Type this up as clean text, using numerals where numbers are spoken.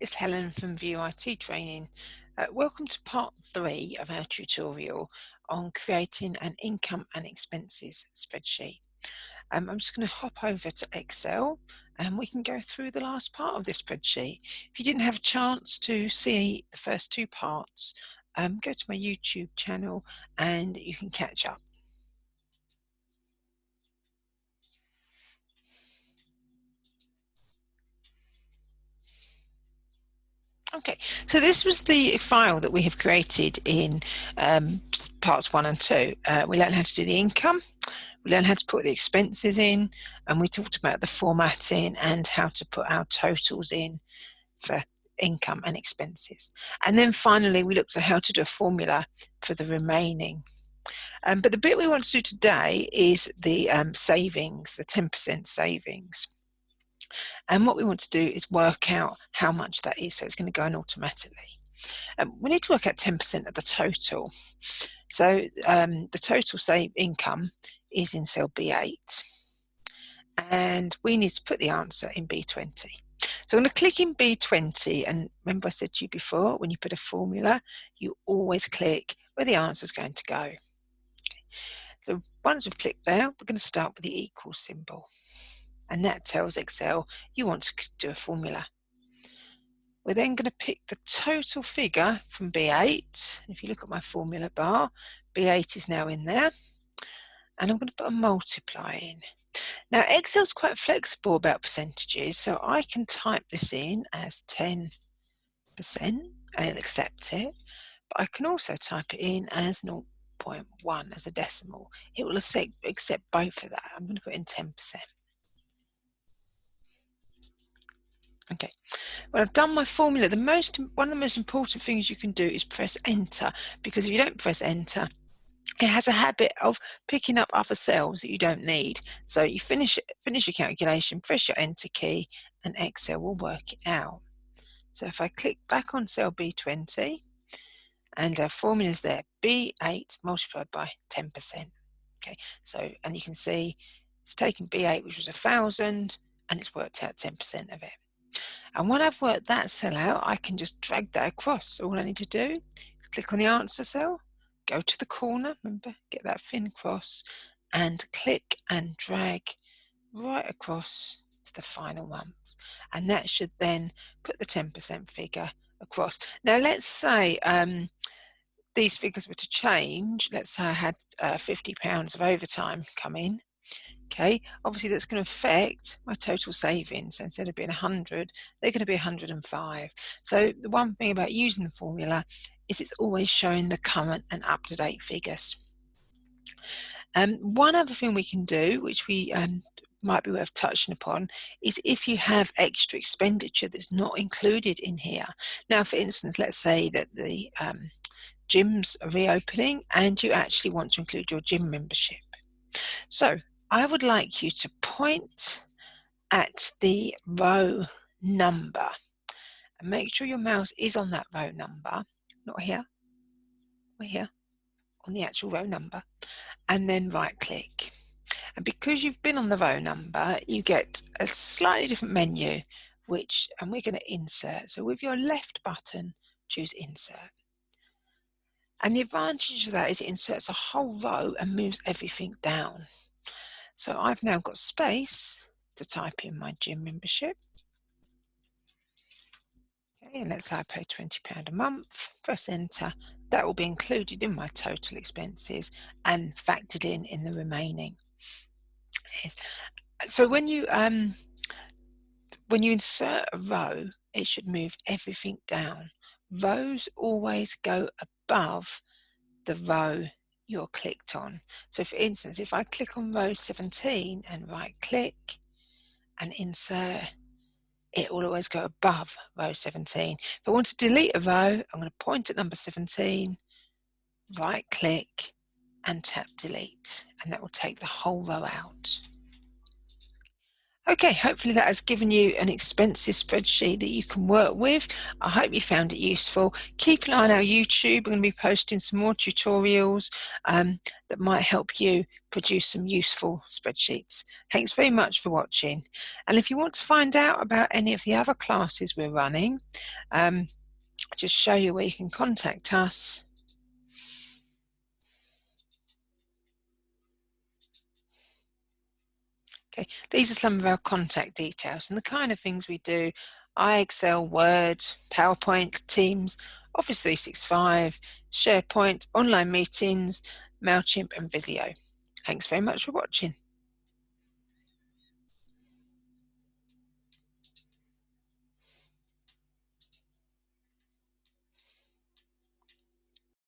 It's Helen from View IT Training. Welcome to part 3 of our tutorial on creating an income and expenses spreadsheet. I'm just going to hop over to Excel and we can go through the last part of this spreadsheet. If you didn't have a chance to see the first 2 parts, go to my YouTube channel and you can catch up. Okay, so this was the file that we have created in parts 1 and 2. We learned how to do the income, we learned how to put the expenses in, and we talked about the formatting and how to put our totals in for income and expenses. And then finally we looked at how to do a formula for the remaining. But the bit we want to do today is the savings, the 10% savings. And what we want to do is work out how much that is, so it's going to go in automatically. We need to work out 10% of the total. So the total save income is in cell B8, and we need to put the answer in B20. So I'm going to click in B20, and remember I said to you before, when you put a formula, you always click where the answer is going to go. Okay. So once we've clicked there, we're going to start with the equal symbol. And that tells Excel you want to do a formula. We're then going to pick the total figure from B8. If you look at my formula bar, B8 is now in there. And I'm going to put a multiply in. Now Excel's quite flexible about percentages, so I can type this in as 10% and it'll accept it. But I can also type it in as 0.1 as a decimal. It will accept both of that. I'm going to put in 10%. Okay, when I've done my formula, one of the most important things you can do is press enter, because if you don't press enter, it has a habit of picking up other cells that you don't need. So you finish your calculation, press your enter key, and Excel will work it out. So if I click back on cell B20, and our formula is there, B8 multiplied by 10%. Okay, so, and you can see it's taken B8, which was 1,000, and it's worked out 10% of it. And when I've worked that cell out, I can just drag that across. So all I need to do is click on the answer cell, go to the corner, remember, get that thin cross, and click and drag right across to the final one. And that should then put the 10% figure across. Now let's say these figures were to change. Let's say I had £50 of overtime come in. Okay, obviously that's going to affect my total savings. So instead of being 100, they're going to be 105. So the one thing about using the formula is it's always showing the current and up-to-date figures. One other thing we can do, which we might be worth touching upon, is if you have extra expenditure that's not included in here. Now, for instance, let's say that the gyms are reopening and you actually want to include your gym membership. So I would like you to point at the row number and make sure your mouse is on that row number, not here, or here, on the actual row number, and then right click. And because you've been on the row number, you get a slightly different menu, and we're going to insert. So with your left button, choose insert. And the advantage of that is it inserts a whole row and moves everything down. So I've now got space to type in my gym membership. Okay, and let's say I pay £20 a month, press enter. That will be included in my total expenses and factored in the remaining. Yes. So when you insert a row, it should move everything down. Rows always go above the row you're clicked on. So for instance, if I click on row 17 and right click and insert, it will always go above row 17. If I want to delete a row, I'm going to point at number 17, right click and tap delete, and that will take the whole row out. Okay, hopefully that has given you an expenses spreadsheet that you can work with. I hope you found it useful. Keep an eye on our YouTube. We're going to be posting some more tutorials that might help you produce some useful spreadsheets. Thanks very much for watching. And if you want to find out about any of the other classes we're running, I'll just show you where you can contact us. Okay, these are some of our contact details and the kind of things we do: Excel, Word, PowerPoint, Teams, Office 365, SharePoint, online meetings, MailChimp and Visio. Thanks very much for watching.